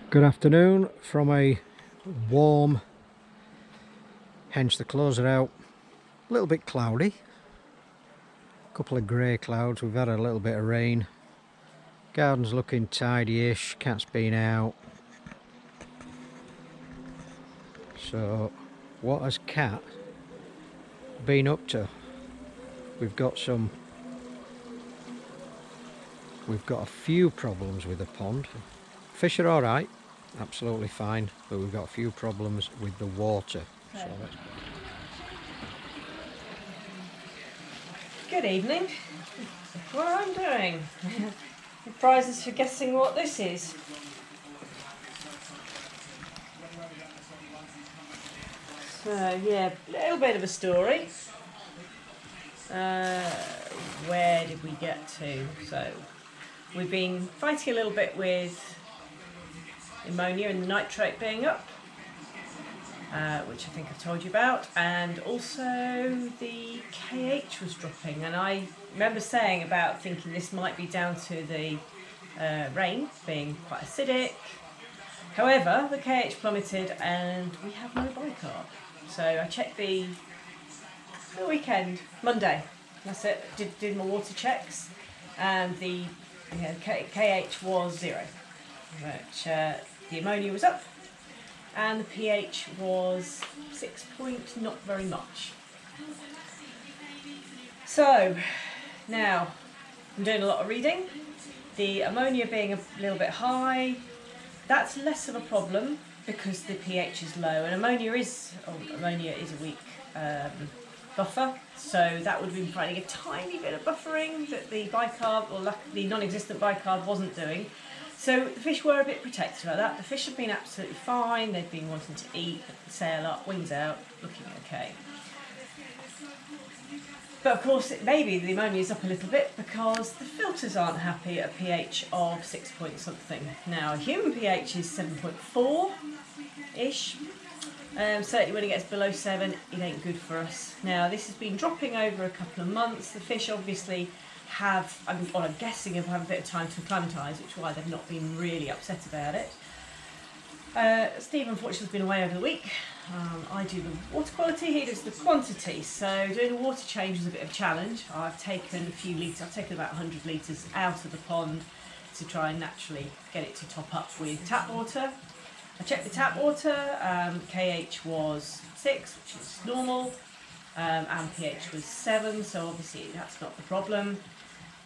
Good afternoon from a warm, hence the clothes are out, a little bit cloudy, a couple of grey clouds, we've had a little bit of rain, garden's looking tidy-ish, cat's been out. So what has Cat been up to? We've got a few problems with the pond. Fish are alright, absolutely fine, but we've got a few problems with the water. Okay. So let's... Good evening. What I'm doing. Prizes for guessing what this is. So yeah, a little bit of a story. Where did we get to? So we've been fighting a little bit with ammonia and the nitrate being up, which I think I've told you about, and also the KH was dropping, and I remember saying about thinking this might be down to the rain being quite acidic. However, the KH plummeted and we have no bicarb. So I checked the weekend, Monday, that's it, did my water checks, and the KH was 0, which the ammonia was up, and the pH was 6 point, not very much. So now I'm doing a lot of reading. The ammonia being a little bit high, that's less of a problem because the pH is low, and ammonia is a weak buffer, so that would be providing a tiny bit of buffering that the bicarb, or the non-existent bicarb, wasn't doing. So the fish were a bit protected like that. The fish have been absolutely fine. They've been wanting to eat, sail up, wings out, looking okay. But of course, maybe the ammonia is up a little bit because the filters aren't happy at a pH of 6 point something. Now, a human pH is 7.4-ish. Certainly when it gets below 7, it ain't good for us. Now, this has been dropping over a couple of months. The fish obviously have, I'm guessing, have had a bit of time to acclimatise, which is why they've not been really upset about it. Steve, unfortunately, has been away over the week. I do the water quality, he does the quantity. So doing a water change was a bit of a challenge. I've taken a few litres, I've taken about 100 litres out of the pond to try and naturally get it to top up with tap water. I checked the tap water, KH was 6, which is normal, and pH was 7, so obviously that's not the problem.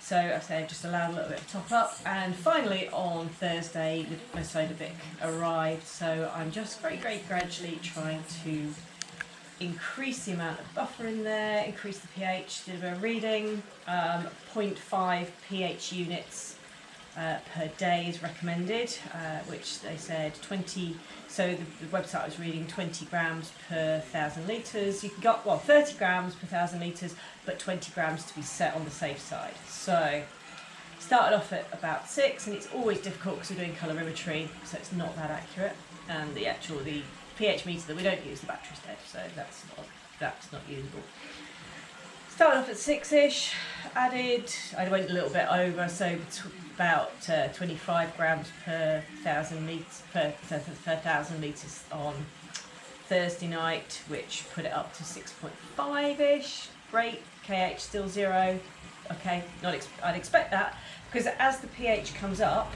So I say just allowed a little bit of top up, and finally on Thursday my soda bic arrived, so I'm just very gradually trying to increase the amount of buffer in there, increase the pH, did a bit of reading, 0.5 pH units per day is recommended, which they said 20, so the website I was reading 20 grams per 1,000 litres. You can get, 30 grams per 1,000 litres, but 20 grams to be set on the safe side. So started off at about 6, and it's always difficult because we're doing colorimetry, so it's not that accurate, and the pH meter that we don't use, the battery's dead, so that's not usable. Started off at 6-ish, I went a little bit over, so about 25 grams per 1,000 litres on Thursday night, which put it up to 6.5-ish. Great, KH still 0. Okay, I'd expect that, because as the pH comes up,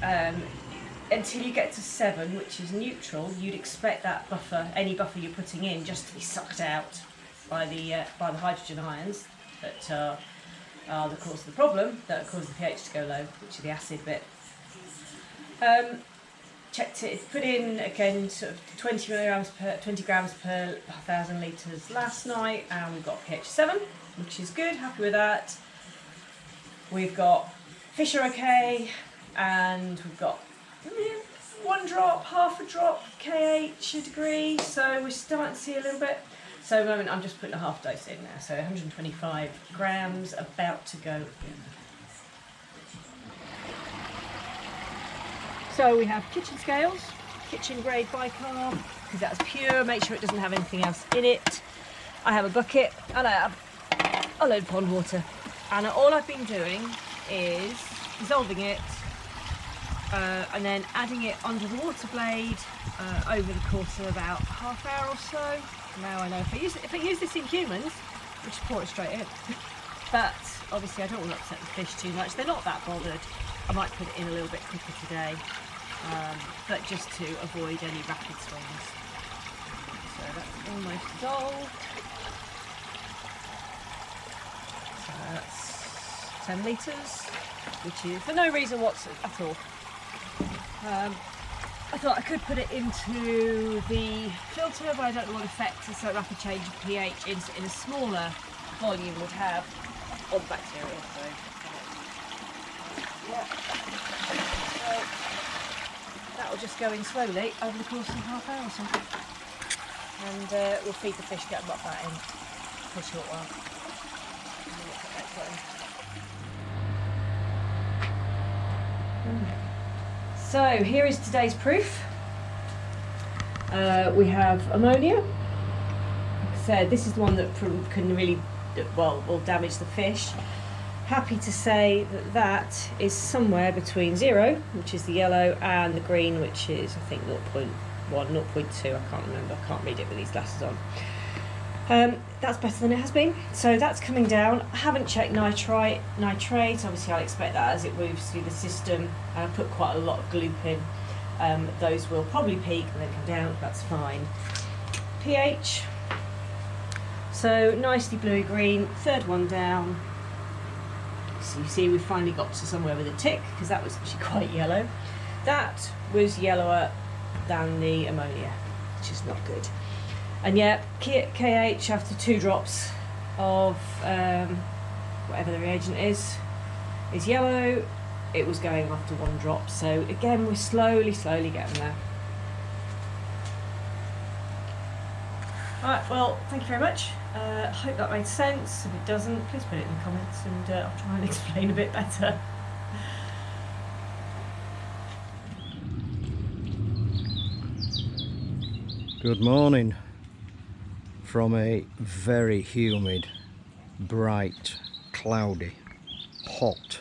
until you get to 7, which is neutral, you'd expect that buffer, any buffer you're putting in, just to be sucked out by the hydrogen ions that are the cause of the problem, that cause the pH to go low, which is the acid bit. Checked it, put in again sort of 20 grams per 1,000 litres last night, and we've got pH 7, which is good, happy with that. We've got fish are okay, and we've got 1 drop, half a drop, KH a degree, so we're starting to see a little bit. So at the moment I'm just putting a half dose in now, so 125 grams, about to go in. So we have kitchen scales, kitchen grade bicarb, because that's pure, make sure it doesn't have anything else in it. I have a bucket and I have a load of pond water, and all I've been doing is dissolving it and then adding it under the water blade over the course of about half hour or so. Now I know if I use this in humans, we just pour it straight in. But obviously I don't want to upset the fish too much. They're not that bothered. I might put it in a little bit quicker today, but just to avoid any rapid swings. So that's almost dissolved. So that's 10 litres, which is for no reason at all. I thought I could put it into the filter, but I don't know what effect a so rapid change of pH in a smaller volume would have on the bacteria. So, yeah. So that will just go in slowly over the course of half hour or so, and we'll feed the fish, get them up that in for a short while. And then we'll put that in. So here is today's proof. We have ammonia. Like I said, this is the one that can really, well, will damage the fish. Happy to say that that is somewhere between 0, which is the yellow, and the green, which is I think 0.1, 0.2, I can't remember, I can't read it with these glasses on. That's better than it has been, so that's coming down. I haven't checked nitrate, obviously I'll expect that as it moves through the system. I put quite a lot of gloop in. Those will probably peak and then come down, that's fine. pH, so nicely bluey green, third one down. So you see we've finally got to somewhere with a tick, because that was actually quite yellow. That was yellower than the ammonia, which is not good. And yeah, KH after 2 drops of whatever the reagent is yellow. It was going after 1 drop. So again, we're slowly getting there. Alright, well, thank you very much. I hope that made sense. If it doesn't, please put it in the comments and I'll try and explain a bit better. Good morning from a very humid, bright, cloudy, hot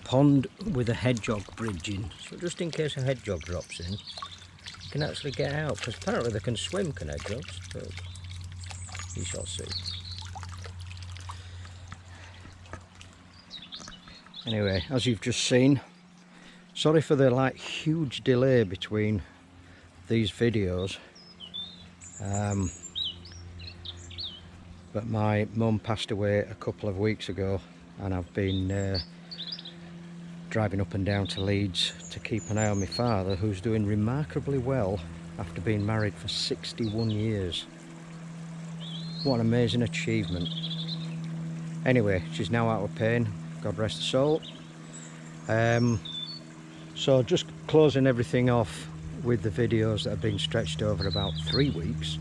pond with a hedgehog bridging, so just in case a hedgehog drops in, you can actually get out, because apparently they can swim, can hedgehogs, but you shall see. Anyway, as you've just seen, sorry for the huge delay between these videos, but my mum passed away a couple of weeks ago, and I've been driving up and down to Leeds to keep an eye on my father, who's doing remarkably well after being married for 61 years. What an amazing achievement. Anyway, she's now out of pain, God rest her soul. So just closing everything off with the videos that have been stretched over about 3 weeks.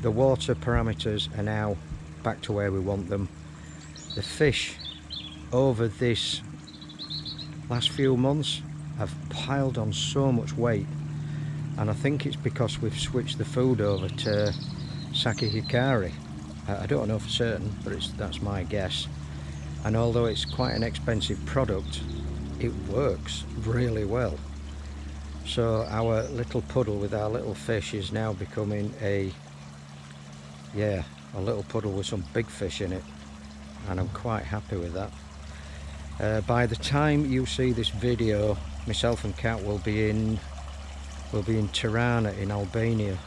The water parameters are now back to where we want them. The fish over this last few months have piled on so much weight, and I think it's because we've switched the food over to Sakai Hikari. I don't know for certain, but that's my guess. And although it's quite an expensive product, it works really well. So our little puddle with our little fish is now becoming a little puddle with some big fish in it, and I'm quite happy with that. By the time you see this video, myself and Kat will be in Tirana in Albania,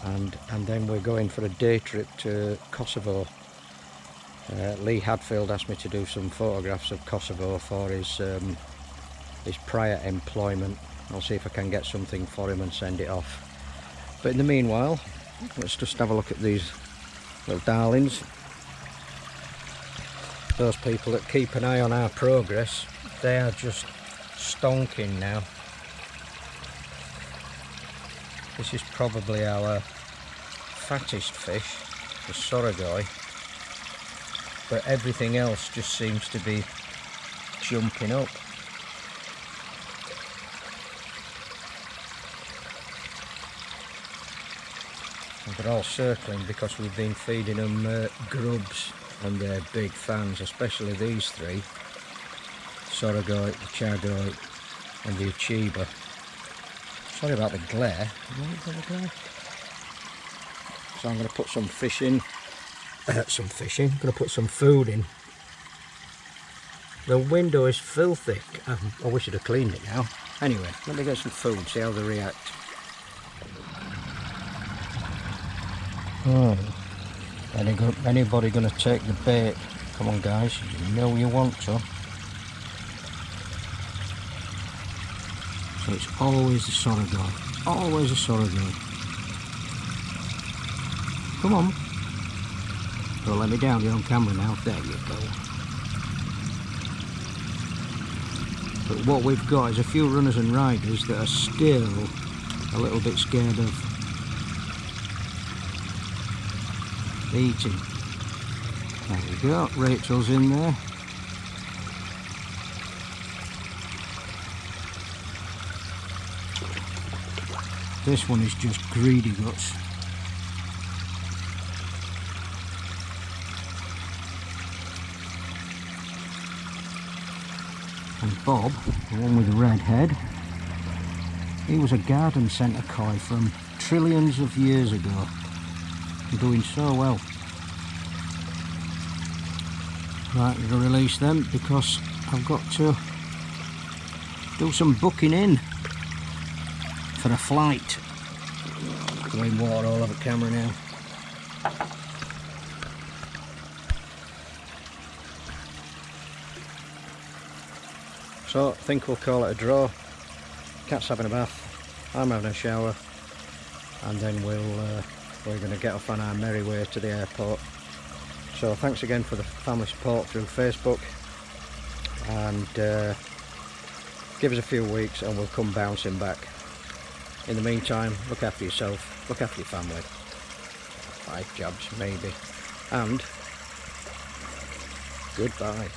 and then we're going for a day trip to Kosovo. Lee Hadfield asked me to do some photographs of Kosovo for his prior employment. I'll see if I can get something for him and send it off. But in the meanwhile, let's just have a look at these little darlings. Those people that keep an eye on our progress, they are just stonking now. This is probably our fattest fish, the Soragoi, but everything else just seems to be jumping up. And they're all circling because we've been feeding them grubs and they're big fans, especially these three. Sorogoit, the Chagoit and the Achiba. Sorry about the glare. So I'm going to put some fish in. I'm going to put some food in. The window is filthy. I wish I'd have cleaned it now. Anyway, let me get some food, see how they react. Oh, anybody going to take the bait? Come on guys, you know you want to. So it's always the Sorogoit. Always a Sorogoit. Come on. Don't let me down, you're on camera now. There you go. But what we've got is a few runners and riders that are still a little bit scared of eating. There we go, Rachel's in there. This one is just greedy guts. And Bob, the one with the red head, he was a garden centre koi from trillions of years ago. Doing so well. Right, I'm going to release them because I've got to do some booking in for a flight. Going water all over camera now. So I think we'll call it a draw. Cat's having a bath, I'm having a shower, and then we're going to get off on our merry way to the airport. So thanks again for the family support through Facebook, and give us a few weeks and we'll come bouncing back. In the meantime, look after yourself, look after your family. 5 jobs maybe, and goodbye.